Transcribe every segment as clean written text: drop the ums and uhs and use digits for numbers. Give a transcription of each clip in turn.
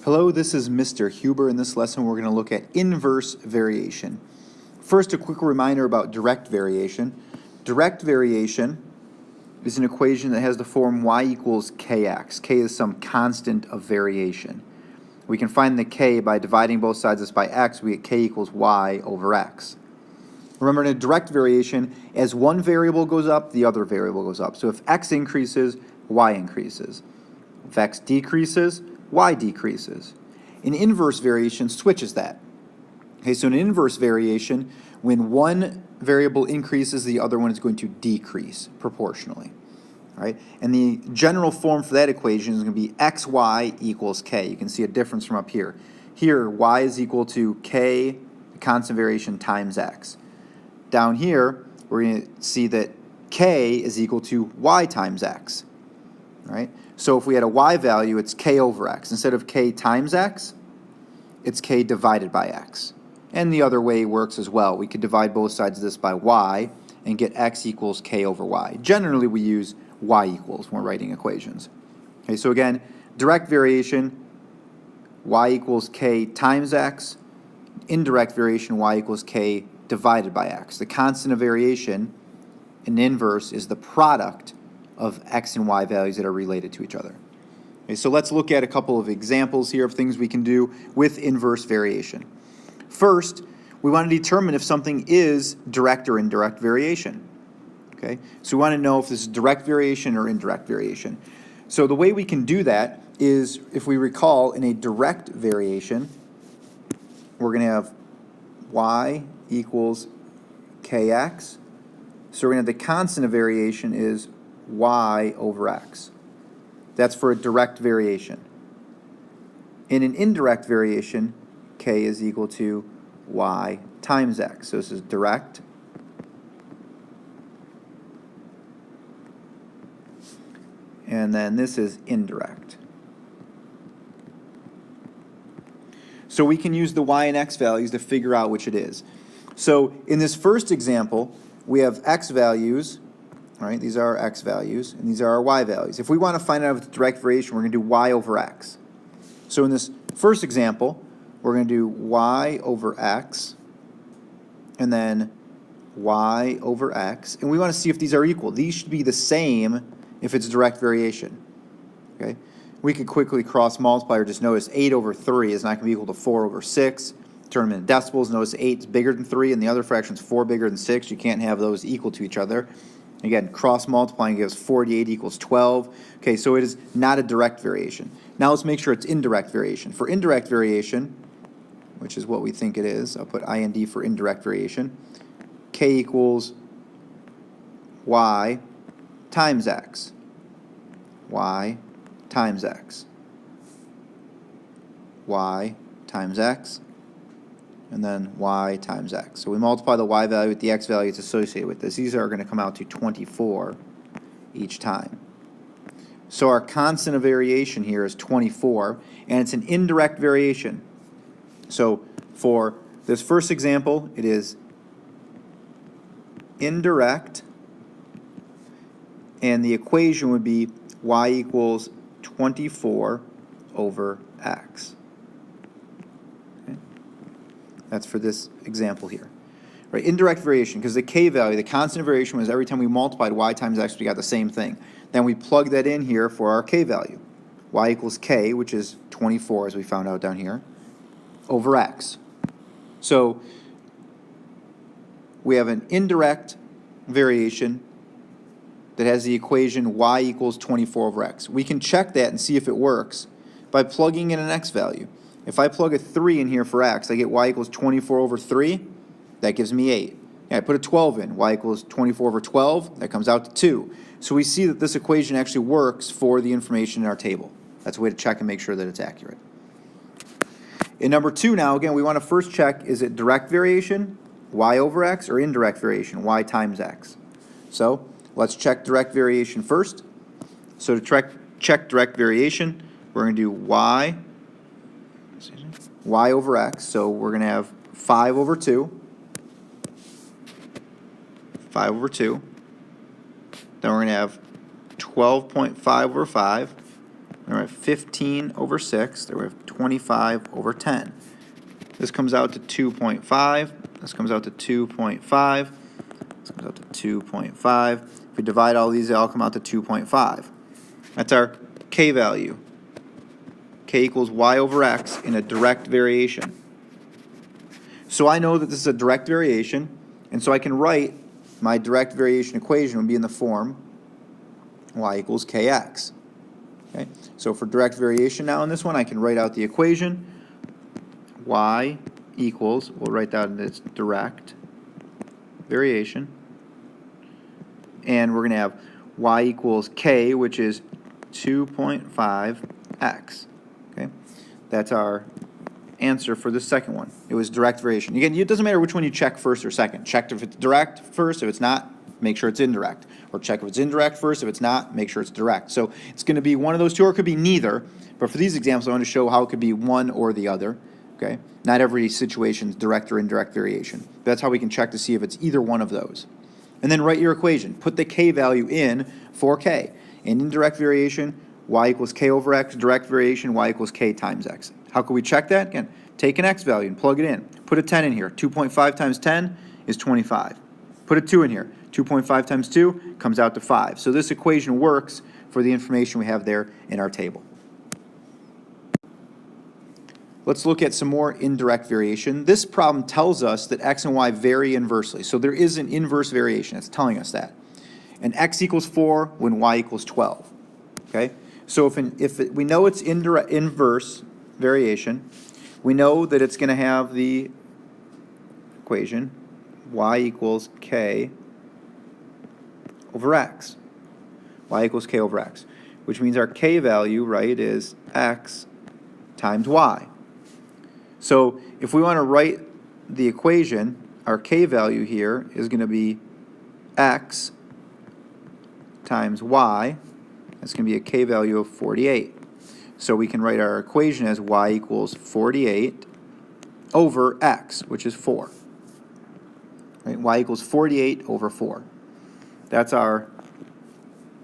Hello, this is Mr. Huber. In this lesson, we're going to look at inverse variation. First, a quick reminder about direct variation. Direct variation is an equation that has the form y equals kx. K is some constant of variation. We can find the k by dividing both sides of this by x. We get k equals y over x. Remember, in a direct variation, as one variable goes up, the other variable goes up. So if x increases, y increases. If x decreases, y decreases. An inverse variation switches that. Okay, so in an inverse variation, when one variable increases, the other one is going to decrease proportionally. All right? And the general form for that equation is going to be xy equals k. You can see a difference from up here. Here, y is equal to k, the constant variation, times x. Down here, we're going to see that k is equal to y times x. All right? So if we had a y value, it's k over x. Instead of k times x, it's k divided by x. And the other way works as well. We could divide both sides of this by y and get x equals k over y. Generally, we use y equals when we're writing equations. Okay, so again, direct variation, y equals k times x. Indirect variation, y equals k divided by x. The constant of variation in inverse is the product of x and y values that are related to each other. Okay, so let's look at a couple of examples here of things we can do with inverse variation. First, we want to determine if something is direct or indirect variation. Okay, so we want to know if this is direct variation or indirect variation. So the way we can do that is, if we recall, in a direct variation, we're going to have y equals kx. So we're going to have the constant of variation is y over x. That's for a direct variation. In an indirect variation, k is equal to y times x. So this is direct. And then this is indirect. So we can use the y and x values to figure out which it is. So in this first example, we have x values. All right, these are our x values, and these are our y values. If we want to find out if it's direct variation, we're going to do y over x. So in this first example, we're going to do y over x, and then y over x. And we want to see if these are equal. These should be the same if it's direct variation. Okay, we could quickly cross multiply or just notice 8 over 3 is not going to be equal to 4 over 6. Turn them into decimals. Notice 8 is bigger than 3, and the other fraction is 4 bigger than 6. You can't have those equal to each other. Again, cross-multiplying gives 48 equals 12. Okay, so it is not a direct variation. Now let's make sure it's indirect variation. For indirect variation, which is what we think it is, I'll put IND for indirect variation, k equals y times x. Y times x. Y times x. And then y times x. So we multiply the y value with the x value that's associated with this. These are going to come out to 24 each time. So our constant of variation here is 24, and it's an indirect variation. So for this first example, it is indirect, and the equation would be y equals 24 over x. That's for this example here. Right, indirect variation, because the k value, the constant of variation, was every time we multiplied y times x, we got the same thing. Then we plug that in here for our k value. Y equals k, which is 24, as we found out down here, over x. So we have an indirect variation that has the equation y equals 24 over x. We can check that and see if it works by plugging in an x value. If I plug a 3 in here for x, I get y equals 24 over 3. That gives me 8. And I put a 12 in. Y equals 24 over 12. That comes out to 2. So we see that this equation actually works for the information in our table. That's a way to check and make sure that it's accurate. In number 2 now, again, we want to first check, is it direct variation, y over x, or indirect variation, y times x? So let's check direct variation first. So to check direct variation, we're going to do y over x, so we're going to have 5 over 2. 5 over 2. Then we're going to have 12.5 over 5. Then we have 15 over 6. Then we have 25 over 10. This comes out to 2.5. This comes out to 2.5. This comes out to 2.5. If we divide all these, they all come out to 2.5. That's our k value. K equals y over x in a direct variation. So I know that this is a direct variation, and so I can write my direct variation equation would be in the form y equals kx. Okay? So for direct variation now in this one, I can write out the equation y equals, we'll write that in its direct variation, and we're going to have y equals k, which is 2.5x. Okay? That's our answer for the second one. It was direct variation. Again, it doesn't matter which one you check first or second. Check if it's direct first. If it's not, make sure it's indirect. Or check if it's indirect first. If it's not, make sure it's direct. So it's going to be one of those two, or it could be neither. But for these examples, I want to show how it could be one or the other. Okay? Not every situation is direct or indirect variation. That's how we can check to see if it's either one of those. And then write your equation. Put the k value in for k. In indirect variation, y equals k over x. Direct variation, y equals k times x. How can we check that? Again, take an x value and plug it in. Put a 10 in here. 2.5 times 10 is 25. Put a 2 in here. 2.5 times 2 comes out to 5. So this equation works for the information we have there in our table. Let's look at some more indirect variation. This problem tells us that x and y vary inversely. So there is an inverse variation. It's telling us that. And x equals 4 when y equals 12. Okay? So if we know it's inverse variation, we know that it's going to have the equation y equals k over x. Y equals k over x, which means our k value, right, is x times y. So if we want to write the equation, our k value here is going to be x times y. That's going to be a k value of 48. So we can write our equation as y equals 48 over x, which is 4. Right? Y equals 48 over 4. That's our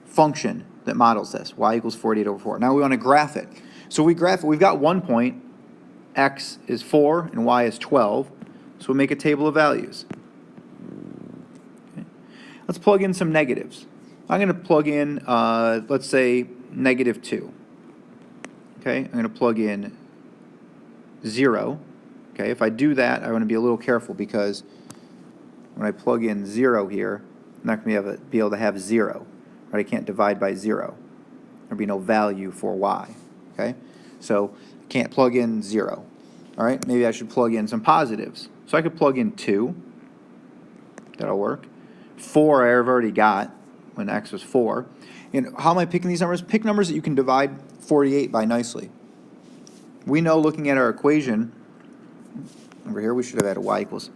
function that models this. Y equals 48 over 4. Now we want to graph it. So we graph it. We've got 1 point. X is 4 and y is 12. So we'll make a table of values. Okay. Let's plug in some negatives. I'm going to plug in, let's say, negative 2. Okay, I'm going to plug in 0. Okay, if I do that, I want to be a little careful because when I plug in 0 here, I'm not going to be able to have 0. Right? I can't divide by 0. There'll be no value for y. Okay, so I can't plug in 0. All right, maybe I should plug in some positives. So I could plug in 2. That'll work. 4 I've already got when x was 4. And how am I picking these numbers? Pick numbers that you can divide 48 by nicely. We know, looking at our equation, over here we should have had a y equals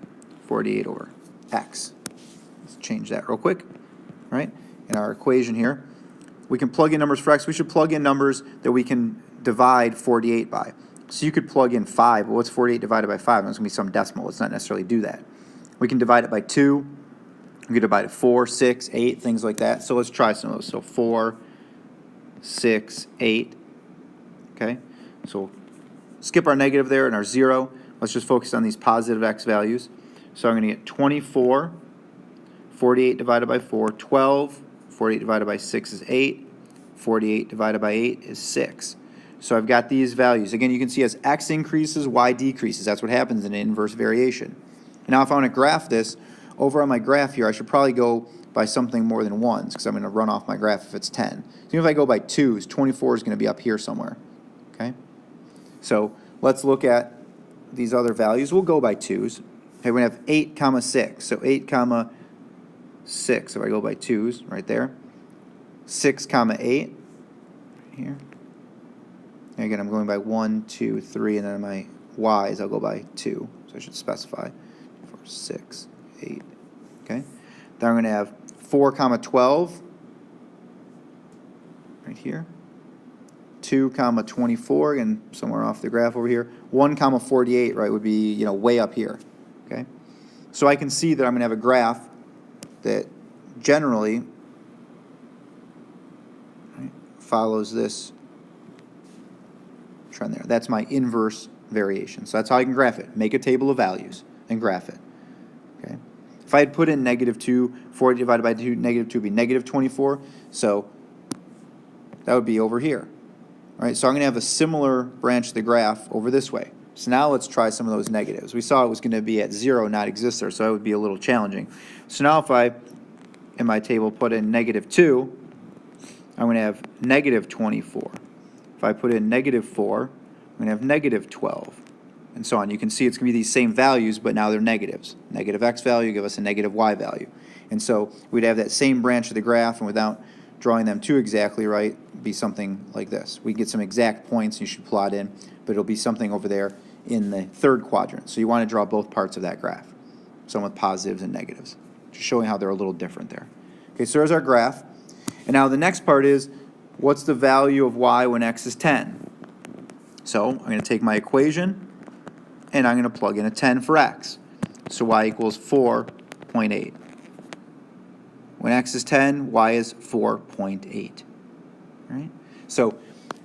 48 over x. Let's change that real quick. All right, in our equation here, we can plug in numbers for x. We should plug in numbers that we can divide 48 by. So you could plug in 5. Well, what's 48 divided by 5? That's going to be some decimal. Let's not necessarily do that. We can divide it by 2. We can divide it 4, 6, 8, things like that. So let's try some of those. So 4, 6, 8. Okay? So skip our negative there and our 0. Let's just focus on these positive x values. So I'm going to get 24. 48 divided by 4, 12. 48 divided by 6 is 8. 48 divided by 8 is 6. So I've got these values. Again, you can see as x increases, y decreases. That's what happens in an inverse variation. Now if I want to graph this, over on my graph here, I should probably go by something more than 1s because I'm going to run off my graph if it's 10. So even if I go by 2s, 24 is going to be up here somewhere. Okay? So let's look at these other values. We'll go by 2s. Okay, we're going to have 8 comma 6. So 8 comma 6, if I go by 2s, right there. 6 comma 8, right here. And again, I'm going by 1, 2, 3, and then my y's, I'll go by 2. So I should specify 4, 6, 8. Okay? Then I'm going to have 4 comma 12, right here. 2 comma 24, again, somewhere off the graph over here. 1 comma 48, right, would be, you know, way up here. Okay? So I can see that I'm going to have a graph that generally, right, follows this trend there. That's my inverse variation. So that's how I can graph it. Make a table of values and graph it. Okay. If I had put in -2, 40 divided by -2 would be -24. So that would be over here. All right, so I'm going to have a similar branch of the graph over this way. So now let's try some of those negatives. We saw it was going to be at 0, not exist there, so that would be a little challenging. So now if I, in my table, put in -2, I'm going to have -24. If I put in -4, I'm going to have -12, and so on. You can see it's going to be these same values, but now they're negatives. Negative x value give us a negative y value. And so we'd have that same branch of the graph, and without drawing them too exactly right, be something like this. We get some exact points you should plot in, but it'll be something over there in the third quadrant. So you want to draw both parts of that graph, some with positives and negatives, just showing how they're a little different there. Okay, so there's our graph. And now the next part is, what's the value of y when x is 10? So I'm going to take my equation, and I'm going to plug in a 10 for x. So y equals 4.8. When x is 10, y is 4.8. Right? So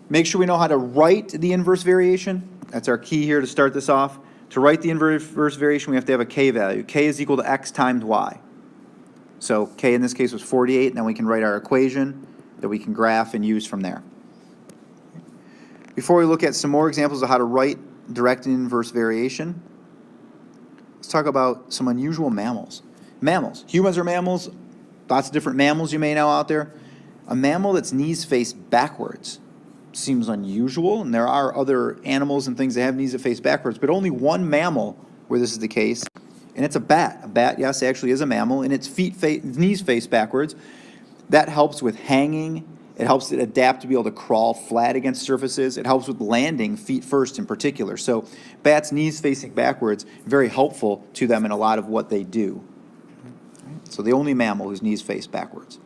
make sure we know how to write the inverse variation. That's our key here to start this off. To write the inverse variation, we have to have a k value. K is equal to x times y. So k in this case was 48, and then we can write our equation that we can graph and use from there. Before we look at some more examples of how to write direct and inverse variation, let's talk about some unusual mammals. Mammals. Humans are mammals. Lots of different mammals you may know out there. A mammal that's knees face backwards seems unusual, and there are other animals and things that have knees that face backwards, but only one mammal where this is the case, and it's a bat. A bat, yes, actually is a mammal, and its knees face backwards. That helps with hanging. It helps it adapt to be able to crawl flat against surfaces. It helps with landing, feet first in particular. So bats' knees facing backwards, very helpful to them in a lot of what they do. So the only mammal whose knees face backwards.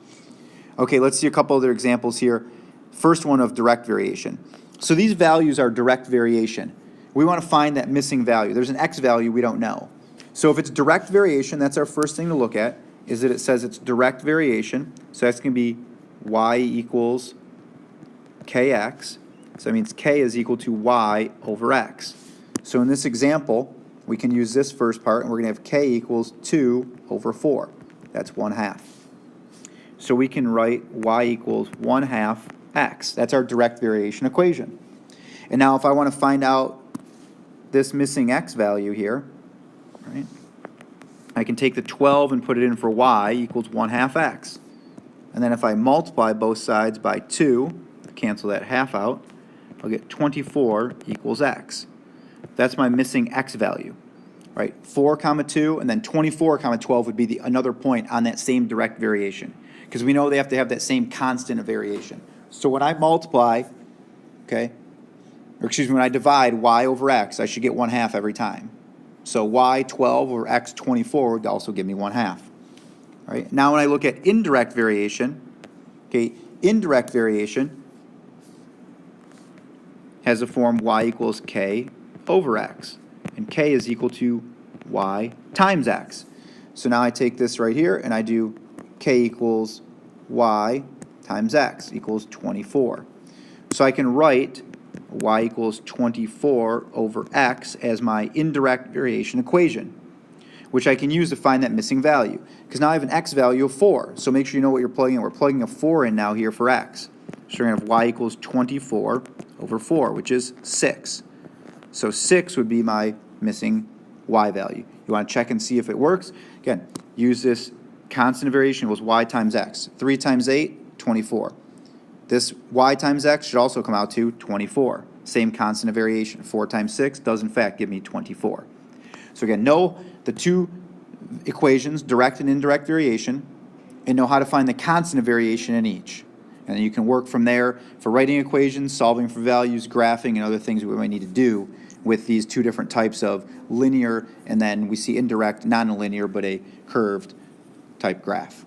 Okay, let's see a couple other examples here. First one of direct variation. So these values are direct variation. We want to find that missing value. There's an x value we don't know. So if it's direct variation, that's our first thing to look at, is that it says it's direct variation. So that's going to be y equals kx. So that means k is equal to y over x. So in this example, we can use this first part, and we're going to have k equals 2 over 4. That's 1/2. So we can write y equals 1/2 x. That's our direct variation equation. And now if I want to find out this missing x value here, right, I can take the 12 and put it in for y equals 1/2 x. And then if I multiply both sides by 2, cancel that half out, I'll get 24 equals x. That's my missing x value. Right, 4 comma 2, and then 24 comma 12 would be another point on that same direct variation, because we know they have to have that same constant of variation. So when I multiply, okay, or excuse me, when I divide y over x, I should get 1/2 every time. So y 12 over x 24 would also give me 1/2. Right, now when I look at indirect variation, okay, indirect variation has the form y equals k over x. And k is equal to y times x. So now I take this right here and I do k equals y times x equals 24. So I can write y equals 24 over x as my indirect variation equation, which I can use to find that missing value. Because now I have an x value of 4. So make sure you know what you're plugging in. We're plugging a 4 in now here for x. So we're going to have y equals 24 over 4, which is 6. So 6 would be my missing y value. You want to check and see if it works. Again, use this constant variation equals y times x. 3 times 8, 24. This y times x should also come out to 24. Same constant of variation. 4 times 6 does in fact give me 24. So again, know the two equations, direct and indirect variation, and know how to find the constant of variation in each. And then you can work from there for writing equations, solving for values, graphing, and other things we might need to do with these two different types of linear, and then we see indirect, non-linear, but a curved type graph.